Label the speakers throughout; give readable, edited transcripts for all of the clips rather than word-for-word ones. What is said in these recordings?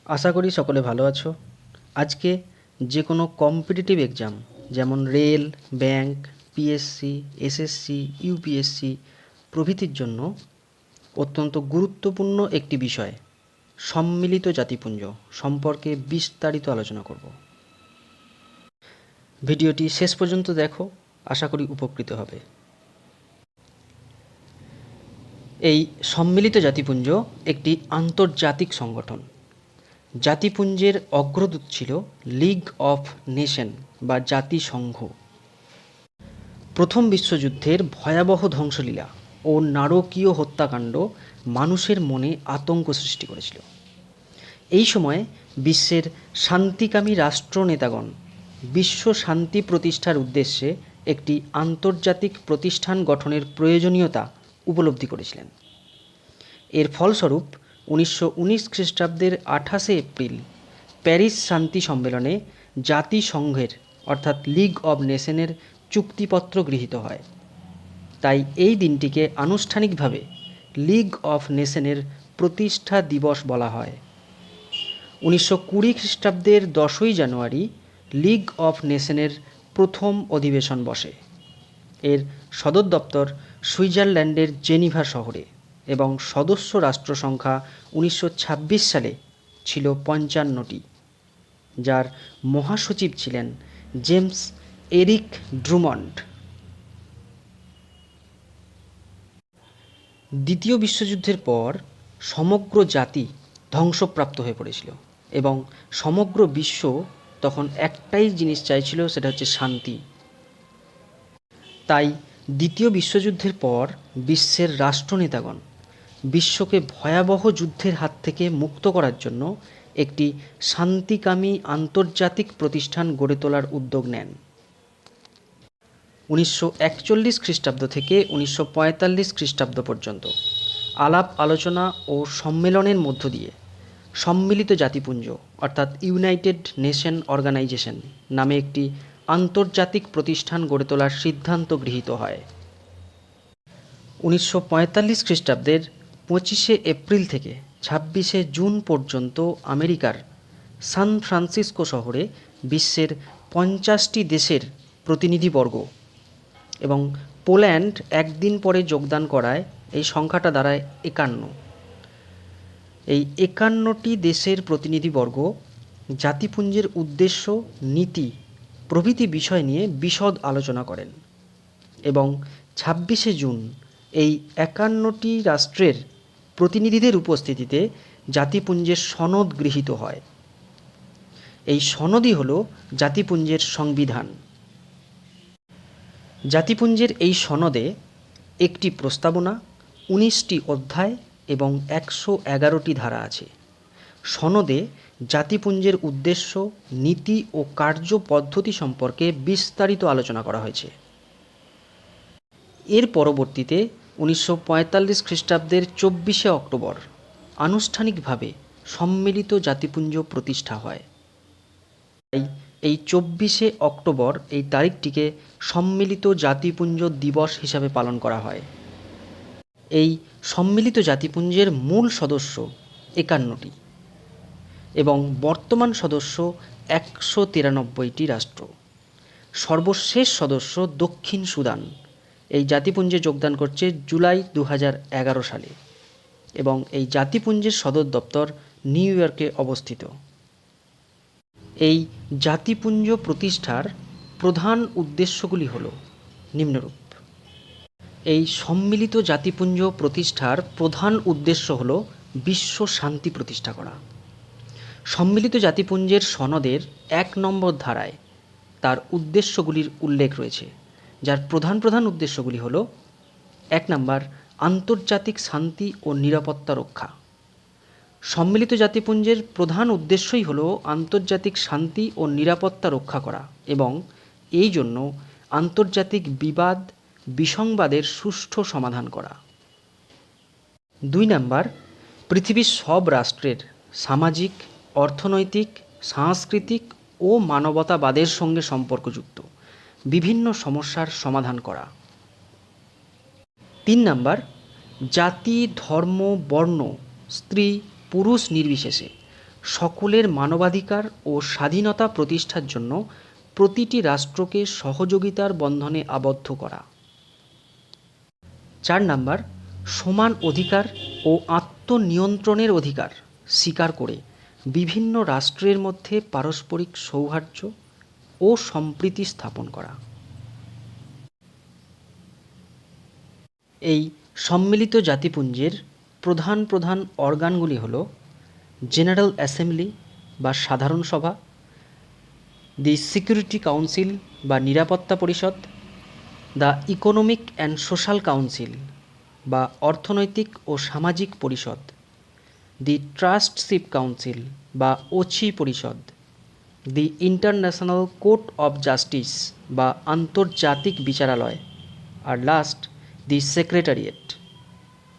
Speaker 1: আশা করি সকলে ভালো আছো। আজকে যে কোনো কম্পিটিটিভ এক্সাম যেমন rail, bank, PSC, SSC, UPSC প্রভৃতির জন্য অত্যন্ত গুরুত্বপূর্ণ একটি বিষয় সম্মিলিত জাতিপুঞ্জ সম্পর্কে বিস্তারিত আলোচনা করব। ভিডিওটি শেষ পর্যন্ত দেখো, আশা করি উপকৃত হবে। এই সম্মিলিত জাতিপুঞ্জ একটি আন্তর্জাতিক সংগঠন। জাতিপুঞ্জের অগ্রদূত ছিল লিগ অফ নেশন বা জাতিসংঘ। প্রথম বিশ্বযুদ্ধের ভয়াবহ ধ্বংসলীলা ও নারকীয় হত্যাকাণ্ড মানুষের মনে আতঙ্ক সৃষ্টি করেছিল। এই সময়ে বিশ্বের শান্তিকামী রাষ্ট্রনেতাগণ বিশ্ব শান্তি প্রতিষ্ঠার উদ্দেশ্যে একটি আন্তর্জাতিক প্রতিষ্ঠান গঠনের প্রয়োজনীয়তা উপলব্ধি করেছিলেন। এর ফলস্বরূপ 1919 খ্রিস্টাব্দের 28শে এপ্রিল প্যারিস শান্তি সম্মেলনে জাতিসংঘের অর্থাৎ লিগ অব নেশনের চুক্তিপত্র গৃহীত হয়। তাই এই দিনটিকে আনুষ্ঠানিকভাবে লিগ অফ নেশনের প্রতিষ্ঠা দিবস বলা হয়। 1920 খ্রিস্টাব্দের 10ই জানুয়ারি লিগ অফ নেশনের প্রথম অধিবেশন বসে। এর সদর দপ্তর সুইজারল্যান্ডের জেনিভা শহরে এবং সদস্য রাষ্ট্র সংখ্যা 1926 সালে ছিল 55টি, যার মহাসচিব ছিলেন জেমস এরিক ড্রুমন্ড। দ্বিতীয় বিশ্বযুদ্ধের পর সমগ্র জাতি ধ্বংসপ্রাপ্ত হয়ে পড়েছিল এবং সমগ্র বিশ্ব তখন একটাই জিনিস চাইছিল, সেটা হচ্ছে শান্তি। তাই দ্বিতীয় বিশ্বযুদ্ধের পর বিশ্বের রাষ্ট্রনেতাগণ বিশ্বকে ভয়াবহ যুদ্ধের হাত থেকে মুক্ত করার জন্য একটি শান্তিকামী আন্তর্জাতিক প্রতিষ্ঠান গড়ে তোলার উদ্যোগ নেন। 1941 খ্রিস্টাব্দ থেকে 1945 খ্রিস্টাব্দ পর্যন্ত আলাপ আলোচনা ও সম্মেলনের মধ্য দিয়ে সম্মিলিত জাতিপুঞ্জ অর্থাৎ ইউনাইটেড নেশন অর্গানাইজেশন নামে একটি আন্তর্জাতিক প্রতিষ্ঠান গড়ে তোলার সিদ্ধান্ত গৃহীত হয়। 1945 খ্রিস্টাব্দের 25শে এপ্রিল থেকে 26শে জুন পর্যন্ত আমেরিকার সান ফ্রান্সিসকো শহরে বিশ্বের 50টি দেশের প্রতিনিধিবর্গ এবং পোল্যান্ড একদিন পরে যোগদান করায় এই সংখ্যাটা দাঁড়ায় 51। এই 51টি দেশের প্রতিনিধিবর্গ জাতিপুঞ্জের উদ্দেশ্য, নীতি প্রভৃতি বিষয় নিয়ে বিশদ আলোচনা করেন এবং 26শে জুন এই 51টি রাষ্ট্রের প্রতিনিধিদের উপস্থিতিতে জাতিপুঞ্জের সনদ গৃহীত হয়। এই সনদই হল জাতিপুঞ্জের সংবিধান। জাতিপুঞ্জের এই সনদে একটি প্রস্তাবনা, 19টি অধ্যায় এবং 111টি ধারা আছে। সনদে জাতিপুঞ্জের উদ্দেশ্য, নীতি ও কার্য পদ্ধতি সম্পর্কে বিস্তারিত আলোচনা করা হয়েছে। এর পরবর্তীতে 1945 খ্রিস্টাব্দের 24শে অক্টোবর আনুষ্ঠানিকভাবে সম্মিলিত জাতিপুঞ্জ প্রতিষ্ঠা হয়। তাই এই 24শে অক্টোবর এই তারিখটিকে সম্মিলিত জাতিপুঞ্জ দিবস হিসাবে পালন করা হয়। এই সম্মিলিত জাতিপুঞ্জের মূল সদস্য 51টি এবং বর্তমান সদস্য 193টি রাষ্ট্র। সর্বশেষ সদস্য দক্ষিণ সুদান এই জাতিপুঞ্জে যোগদান করছে জুলাই 2011 সালে এবং এই জাতিপুঞ্জের সদর দপ্তর নিউ ইয়র্কে অবস্থিত। এই জাতিপুঞ্জ প্রতিষ্ঠার প্রধান উদ্দেশ্যগুলি হল নিম্নরূপ। এই সম্মিলিত জাতিপুঞ্জ প্রতিষ্ঠার প্রধান উদ্দেশ্য হল বিশ্ব শান্তি প্রতিষ্ঠা করা। সম্মিলিত জাতিপুঞ্জের সনদের 1 নম্বর ধারায় তার উদ্দেশ্যগুলির উল্লেখ রয়েছে, যার প্রধান উদ্দেশ্যগুলি হল: 1 নম্বর, আন্তর্জাতিক শান্তি ও নিরাপত্তা রক্ষা। সম্মিলিত জাতিপুঞ্জের প্রধান উদ্দেশ্যই হল আন্তর্জাতিক শান্তি ও নিরাপত্তা রক্ষা করা এবং এই জন্য আন্তর্জাতিক বিবাদ বিসংবাদের সুষ্ঠু সমাধান করা। 2 নম্বর, পৃথিবীর সব রাষ্ট্রের সামাজিক, অর্থনৈতিক, সাংস্কৃতিক ও মানবতাবাদের সঙ্গে সম্পর্কযুক্ত বিভিন্ন সমস্যার সমাধান করা। 3 নম্বর, জাতি, ধর্ম, বর্ণ, স্ত্রী, পুরুষ নির্বিশেষে সকলের মানবাধিকার ও স্বাধীনতা প্রতিষ্ঠার জন্য প্রতিটি রাষ্ট্রকে সহযোগিতার বন্ধনে আবদ্ধ করা। 4 নাম্বার, সমান অধিকার ও আত্মনিয়ন্ত্রণের অধিকার স্বীকার করে বিভিন্ন রাষ্ট্রের মধ্যে পারস্পরিক সৌহার্দ্য ও সম্প্রীতি স্থাপন করা। এই সম্মিলিত জাতিপুঞ্জের প্রধান প্রধান অর্গানগুলি হল জেনারেল অ্যাসেম্বলি বা সাধারণ সভা, দি সিকিউরিটি কাউন্সিল বা নিরাপত্তা পরিষদ, the economic and social council বা অর্থনৈতিক ও সামাজিক পরিষদ, দি ট্রাস্টশিপ কাউন্সিল বা ওছি পরিষদ, the international court of justice বা আন্তর্জাতিক বিচারালয়, আর লাস্ট দি সেক্রেটারিয়েট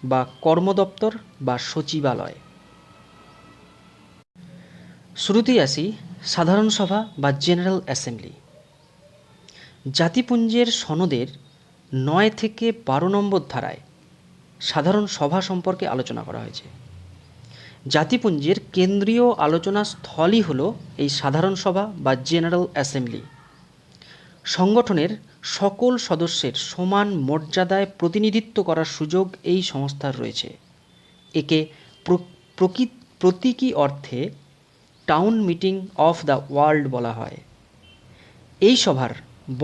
Speaker 1: বা কর্মদপ্তর বা সচিবালয়। শুরুতেই আসি সাধারণ সভা বা জেনারেল অ্যাসেম্বলি। জাতিপুঞ্জের সনদের 9 থেকে 12 নম্বর ধারায় সাধারণ সভা সম্পর্কে আলোচনা করা হয়েছে। জাতিপুঞ্জের কেন্দ্রীয় আলোচনা স্থলই হল এই সাধারণ সভা বা জেনারেল অ্যাসেম্বলি। সংগঠনের সকল সদস্যের সমান মর্যাদায় প্রতিনিধিত্ব করার সুযোগ এই সংস্থার রয়েছে। একে প্রতীকী অর্থে town meeting of the world বলা হয়। এই সভার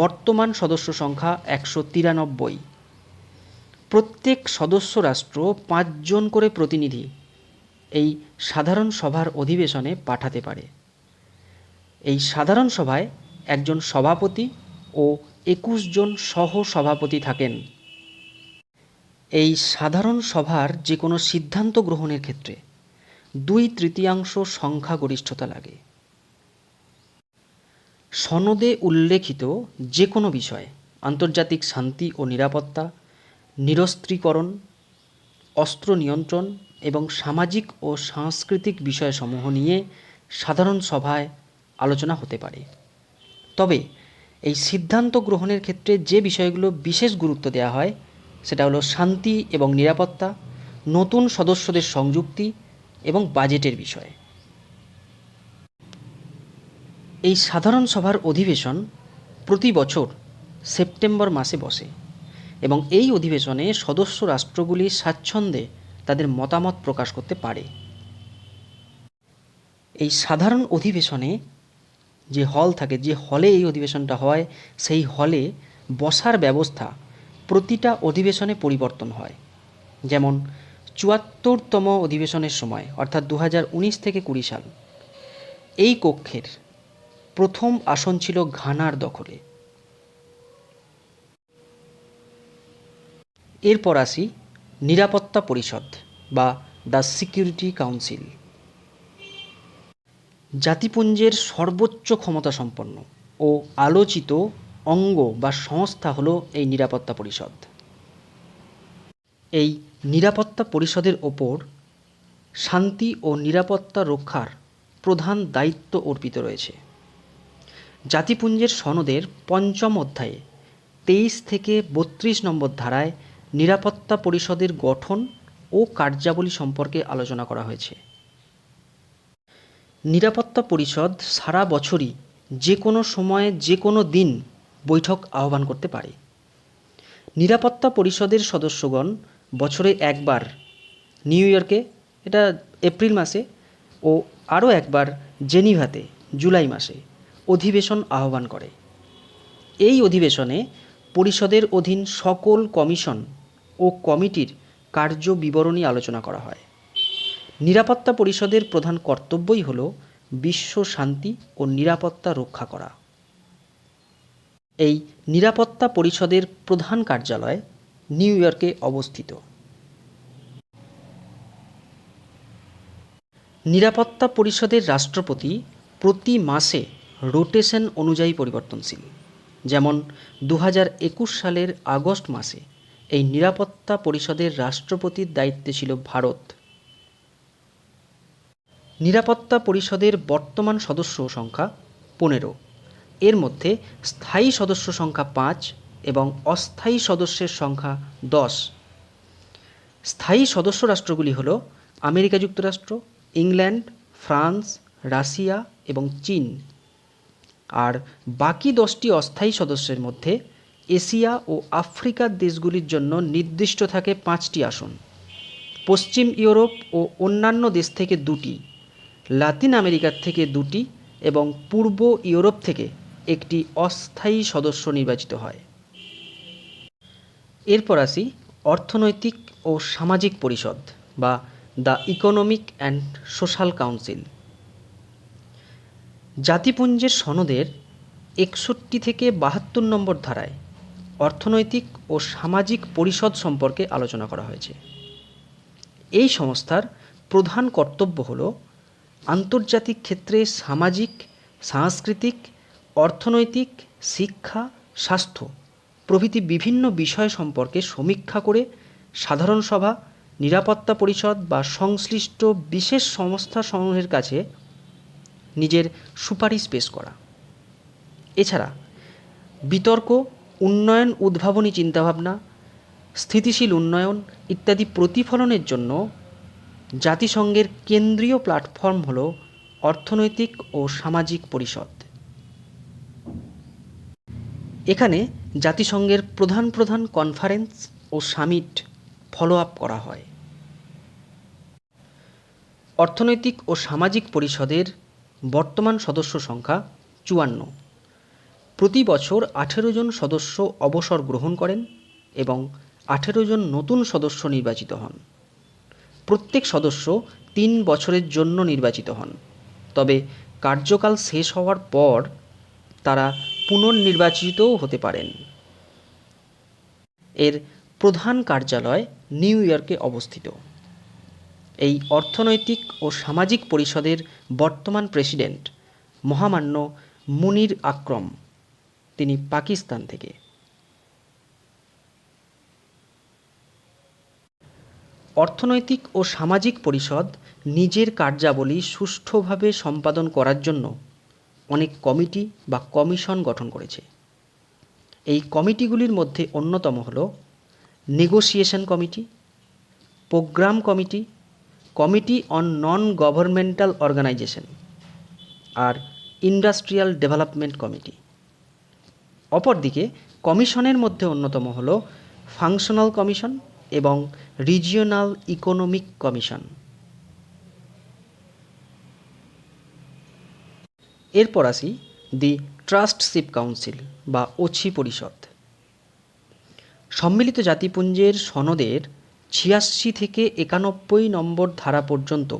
Speaker 1: বর্তমান সদস্য সংখ্যা 193। প্রত্যেক সদস্য রাষ্ট্র 5 জন করে প্রতিনিধি এই সাধারণ সভার অধিবেশনে পাঠাতে পারে। এই সাধারণ সভায় একজন সভাপতি ও 21 জন সহ সভাপতি থাকেন। এই সাধারণ সভার যে কোনো সিদ্ধান্ত গ্রহণের ক্ষেত্রে 2/3 সংখ্যাগরিষ্ঠতা লাগে। সনদে উল্লেখিত যে কোনো বিষয়, আন্তর্জাতিক শান্তি ও নিরাপত্তা, নিরস্ত্রীকরণ, অস্ত্র নিয়ন্ত্রণ এবং সামাজিক ও সাংস্কৃতিক বিষয়সমূহ নিয়ে সাধারণ সভায় আলোচনা হতে পারে। তবে এই সিদ্ধান্ত গ্রহণের ক্ষেত্রে যে বিষয়গুলো বিশেষ গুরুত্ব দেওয়া হয় সেটা হলো শান্তি এবং নিরাপত্তা, নতুন সদস্যদের সংযুক্তি এবং বাজেটের বিষয়। এই সাধারণ সভার অধিবেশন প্রতি বছর সেপ্টেম্বর মাসে বসে এবং এই অধিবেশনে সদস্য রাষ্ট্রগুলি স্বাচ্ছন্দ্যে তাদের মতামত প্রকাশ করতে পারে। এই সাধারণ অধিবেশনে যে হল থাকে, যে হলে এই অধিবেশনটা হয়, সেই হলে বসার ব্যবস্থা প্রতিটা অধিবেশনে পরিবর্তন হয়। যেমন 74তম অধিবেশনের সময় অর্থাৎ 2019 থেকে 20 সাল এই কক্ষের প্রথম আসন ছিল ঘানার দখলে। এরপর আসি নিরাপত্তা পরিষদ বা দ্য সিকিউরিটি কাউন্সিল। জাতিপুঞ্জের সর্বোচ্চ ক্ষমতা সম্পন্ন ও আলোচিত অঙ্গ বা সংস্থা হল এই নিরাপত্তা পরিষদ। এই নিরাপত্তা পরিষদের ওপর শান্তি ও নিরাপত্তা রক্ষার প্রধান দায়িত্ব অর্পিত রয়েছে। জাতিপুঞ্জের সনদের 5ম অধ্যায়ে 23 থেকে 32 নম্বর ধারায় নিরাপত্তা পরিষদের গঠন ও কার্যাবলী সম্পর্কে আলোচনা করা হয়েছে। নিরাপত্তা পরিষদ সারা বছরই যে কোনো সময়ে যে কোনো দিন বৈঠক আহ্বান করতে পারে। নিরাপত্তা পরিষদের সদস্যগণ বছরে একবার নিউ ইয়র্কে, এটা এপ্রিল মাসে, ও আরও একবার জেনিভাতে জুলাই মাসে অধিবেশন আহ্বান করে। এই অধিবেশনে পরিষদের অধীন সকল কমিশন ও কমিটির কার্য বিবরণী আলোচনা করা হয়। নিরাপত্তা পরিষদের প্রধান কর্তব্যই হল বিশ্ব শান্তি ও নিরাপত্তা রক্ষা করা। এই নিরাপত্তা পরিষদের প্রধান কার্যালয় নিউ ইয়র্কে অবস্থিত। নিরাপত্তা পরিষদের রাষ্ট্রপতি প্রতি মাসে রোটেশন অনুযায়ী পরিবর্তনশীল। যেমন 2021 সালের আগস্ট মাসে এই নিরাপত্তা পরিষদের রাষ্ট্রপতির দায়িত্বে ছিল ভারত। নিরাপত্তা পরিষদের বর্তমান সদস্য সংখ্যা 15। এর মধ্যে স্থায়ী সদস্য সংখ্যা 5 এবং অস্থায়ী সদস্যের সংখ্যা 10। স্থায়ী সদস্য রাষ্ট্রগুলি হল আমেরিকা যুক্তরাষ্ট্র, ইংল্যান্ড, ফ্রান্স, রাশিয়া এবং চীন। আর বাকি 10টি অস্থায়ী সদস্যের মধ্যে এশিয়া ও আফ্রিকার দেশগুলির জন্য নির্দিষ্ট থাকে 5টি আসন, পশ্চিম ইউরোপ ও অন্যান্য দেশ থেকে 2টি, লাতিন আমেরিকার থেকে 2টি এবং পূর্ব ইউরোপ থেকে একটি অস্থায়ী সদস্য নির্বাচিত হয়। এরপর আসি অর্থনৈতিক ও সামাজিক পরিষদ বা the economic and social council. জাতিপুঞ্জের সনদের 61 থেকে 72 নম্বর ধারায় অর্থনৈতিক ও সামাজিক পরিষদ সম্পর্কে আলোচনা করা হয়েছে। এই সংস্থার প্রধান কর্তব্য হল আন্তর্জাতিক ক্ষেত্রে সামাজিক, সাংস্কৃতিক, অর্থনৈতিক, শিক্ষা, স্বাস্থ্য প্রভৃতি বিভিন্ন বিষয় সম্পর্কে সমীক্ষা করে সাধারণ সভা, নিরাপত্তা পরিষদ বা সংশ্লিষ্ট বিশেষ সংস্থাসমূহের কাছে নিজের সুপারিশ পেশ করা। এছাড়া বিতর্ক, উন্নয়ন উদ্ভাবনী চিন্তাভাবনা, স্থিতিশীল উন্নয়ন ইত্যাদি প্রতিফলনের জন্য জাতিসংঘের কেন্দ্রীয় প্ল্যাটফর্ম হল অর্থনৈতিক ও সামাজিক পরিষদ। এখানে জাতিসংঘের প্রধান প্রধান কনফারেন্স ও সামিট ফলো আপ করা হয়। অর্থনৈতিক ও সামাজিক পরিষদের বর্তমান সদস্য সংখ্যা 54। প্রতি বছর 18 জন সদস্য অবসর গ্রহণ করেন এবং 18 জন নতুন সদস্য নির্বাচিত হন। প্রত্যেক সদস্য 3 বছরের জন্য নির্বাচিত হন, তবে কার্যকাল শেষ হওয়ার পর তারা পুনর্নির্বাচিতও হতে পারেন। এর প্রধান কার্যালয় নিউ ইয়র্কে অবস্থিত। এই অর্থনৈতিক ও সামাজিক পরিষদের বর্তমান প্রেসিডেন্ট মহামান্য মুনির আকরম, তিনি পাকিস্তান থেকে। অর্থনৈতিক ও সামাজিক পরিষদ নিজের কার্যাবলী সুষ্ঠুভাবে সম্পাদন করার জন্য অনেক কমিটি বা কমিশন গঠন করেছে। এই কমিটিগুলির মধ্যে অন্যতম হল negotiation committee, programme committee, committee on non governmental organization আর ইন্ডাস্ট্রিয়াল ডেভেলপমেন্ট কমিটি। অপরদিকে কমিশনের মধ্যে অন্যতম হল ফাংশনাল কমিশন এবং রিজিওনাল ইকোনমিক কমিশন। এরপর আসি দি ট্রাস্টশিপ কাউন্সিল বা ওছি পরিষদ। সম্মিলিত জাতিপুঞ্জের সনদের 86 থেকে 91 নম্বর ধারা পর্যন্ত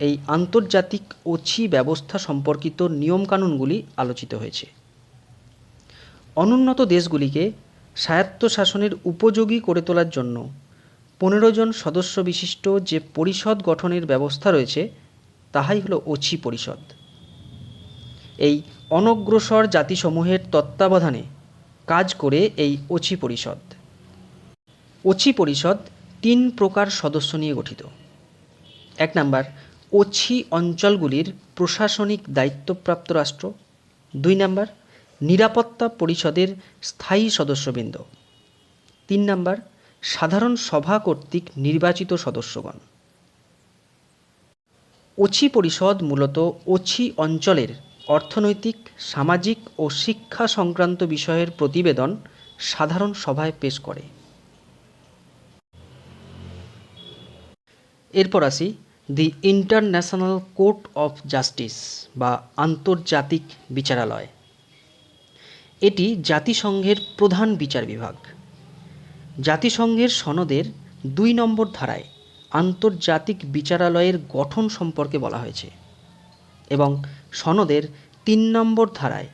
Speaker 1: এই আন্তর্জাতিক ওছি ব্যবস্থা সম্পর্কিত নিয়মকানুনগুলি আলোচিত হয়েছে। অনুন্নত দেশগুলিকে স্বায়ত্তশাসনের উপযোগী করে তোলার জন্য 15 জন সদস্য বিশিষ্ট যে পরিষদ গঠনের ব্যবস্থা রয়েছে তাহাই হল ওছি পরিষদ। এই অনগ্রসর জাতিসমূহের তত্ত্বাবধানে কাজ করে এই ওছি পরিষদ। ওছি পরিষদ 3 প্রকার সদস্য নিয়ে গঠিত। 1 নাম্বার, ওছি অঞ্চলগুলির প্রশাসনিক দায়িত্বপ্রাপ্ত রাষ্ট্র। 2 নাম্বার, নিরাপত্তা পরিষদের স্থায়ী সদস্যবৃন্দ। 3 নাম্বার, সাধারণ সভা কর্তৃক নির্বাচিত সদস্যগণ। ওছি পরিষদ মূলত ওছি অঞ্চলের অর্থনৈতিক, সামাজিক ও শিক্ষা সংক্রান্ত বিষয়ের প্রতিবেদন সাধারণ সভায় পেশ করে। এরপর আসি the international court of justice বা আন্তর্জাতিক বিচারালয়। এটি জাতিসংঘের প্রধান বিচার বিভাগ। জাতিসংঘের সনদের 2 নম্বর ধারায় আন্তর্জাতিক বিচারালয়ের গঠন সম্পর্কে বলা হয়েছে এবং সনদের 3 নম্বর ধারায়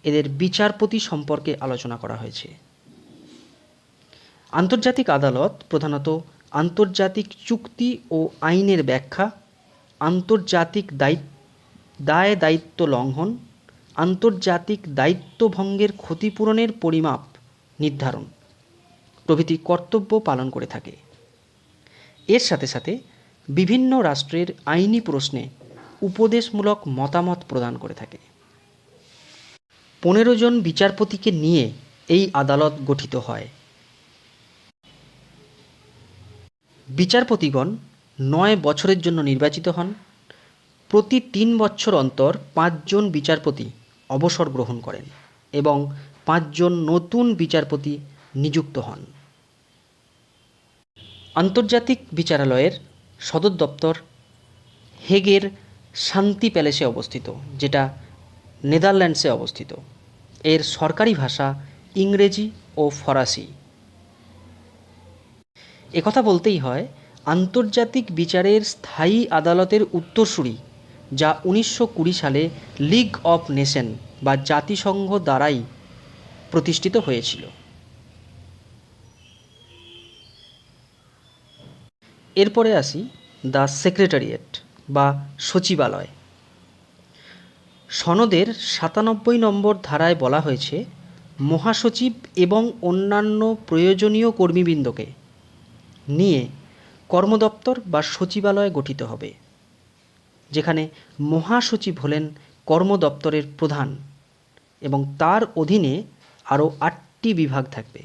Speaker 1: এদের বিচারপতি সম্পর্কে আলোচনা করা হয়েছে। আন্তর্জাতিক আদালত প্রধানত আন্তর্জাতিক চুক্তি ও আইনের ব্যাখ্যা, আন্তর্জাতিক দায় দায়িত্ব লঙ্ঘন, আন্তর্জাতিক দায়িত্ব ভঙ্গের ক্ষতিপূরণের পরিমাপ নির্ধারণ প্রভৃতি কর্তব্য পালন করে থাকে। এর সাথে সাথে বিভিন্ন রাষ্ট্রের আইনি প্রশ্নে উপদেশমূলক মতামত প্রদান করে থাকে। 15 জন বিচারপতিকে নিয়ে এই আদালত গঠিত হয়। বিচারপতিগণ 9 বছরের জন্য নির্বাচিত হন প্রতি 3 বছর অন্তর 5 জন বিচারপতি অবসর গ্রহণ করেন এবং 5 জন নতুন বিচারপতি নিযুক্ত হন। আন্তর্জাতিক বিচারালয়ের সদর দপ্তর হেগের শান্তি প্যালেসে অবস্থিত, যেটা নেদারল্যান্ডসে অবস্থিত। এর সরকারি ভাষা ইংরেজি ও ফরাসি। একথা বলতেই হয়, আন্তর্জাতিক বিচারের স্থায়ী আদালতের উত্তরসূরি, যা 1920 সালে লিগ অফ নেশন বা জাতিসংঘ দ্বারাই প্রতিষ্ঠিত হয়েছিল। এরপরে আসি দ্য সেক্রেটারিয়েট বা সচিবালয়। সনদের 97 নম্বর ধারায় বলা হয়েছে, মহাসচিব এবং অন্যান্য প্রয়োজনীয় কর্মীবৃন্দকে নিয়ে কর্মদপ্তর বা সচিবালয় গঠিত হবে, যেখানে মহাসচিব হলেন কর্মদপ্তরের প্রধান এবং তার অধীনে আরও 8টি বিভাগ থাকবে।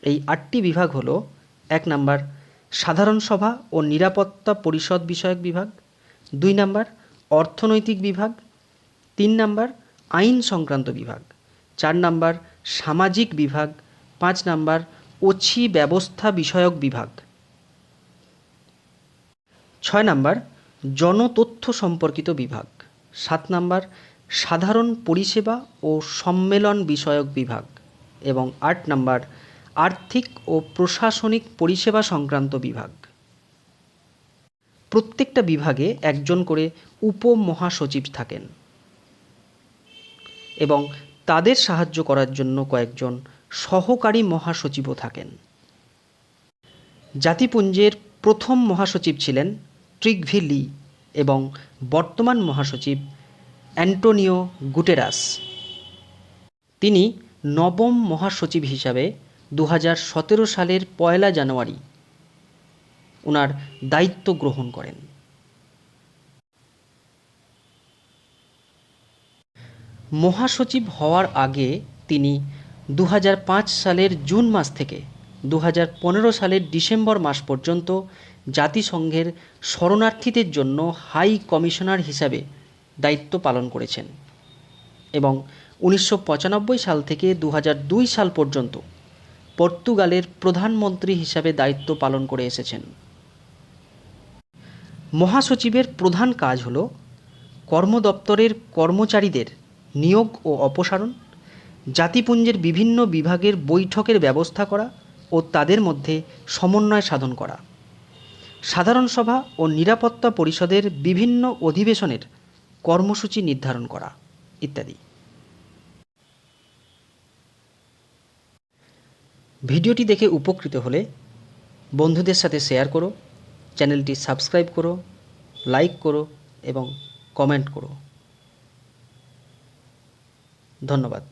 Speaker 1: এই 8টি বিভাগ হলো: 1 নাম্বার সাধারণ সভা ও নিরাপত্তা পরিষদ বিষয়ক বিভাগ, 2 নাম্বার অর্থনৈতিক বিভাগ, 3 নাম্বার আইন সংক্রান্ত বিভাগ, 4 নাম্বার সামাজিক বিভাগ, 5 নাম্বার ওছি ব্যবস্থা বিষয়ক বিভাগ, 6 নাম্বার জনতথ্য সম্পর্কিত বিভাগ, 7 নাম্বার সাধারণ পরিষেবা ও সম্মেলন বিষয়ক বিভাগ এবং 8 নাম্বার আর্থিক ও প্রশাসনিক পরিষেবা সংক্রান্ত বিভাগ। প্রত্যেকটা বিভাগে একজন করে উপমহাসচিব থাকেন এবং তাদের সাহায্য করার জন্য কয়েকজন সহকারী মহাসচিবও থাকেন। জাতিপুঞ্জের প্রথম মহাসচিব ছিলেন ট্রিগভি লি এবং বর্তমান মহাসচিব অ্যান্টোনিও গুটেরাস। তিনি নবম মহাসচিব হিসাবে 2017 সালের 1 জানুয়ারি ওনার দায়িত্ব গ্রহণ করেন। মহাসচিব হওয়ার আগে তিনি 2005 সালের জুন মাস থেকে 2015 সালের ডিসেম্বর মাস পর্যন্ত জাতিসংঘের শরণার্থীদের জন্য হাই কমিশনার হিসাবে দায়িত্ব পালন করেছেন এবং 1995 সাল থেকে 2002 সাল পর্যন্ত পর্তুগালের প্রধানমন্ত্রী হিসাবে দায়িত্ব পালন করে এসেছেন। মহাসচিবের প্রধান কাজ হল কর্মদপ্তরের কর্মচারীদের নিয়োগ ও অপসারণ, জাতিপুঞ্জের বিভিন্ন বিভাগের বৈঠকের ব্যবস্থা করা ও তাদের মধ্যে সমন্বয় সাধন করা, সাধারণ সভা ও নিরাপত্তা পরিষদের বিভিন্ন অধিবেশনের কর্মসূচি নির্ধারণ করা ইত্যাদি। ভিডিওটি দেখে উপকৃত হলে বন্ধুদের সাথে শেয়ার করো, চ্যানেলটি সাবস্ক্রাইব করো, লাইক করো এবং কমেন্ট করো। ধন্যবাদ।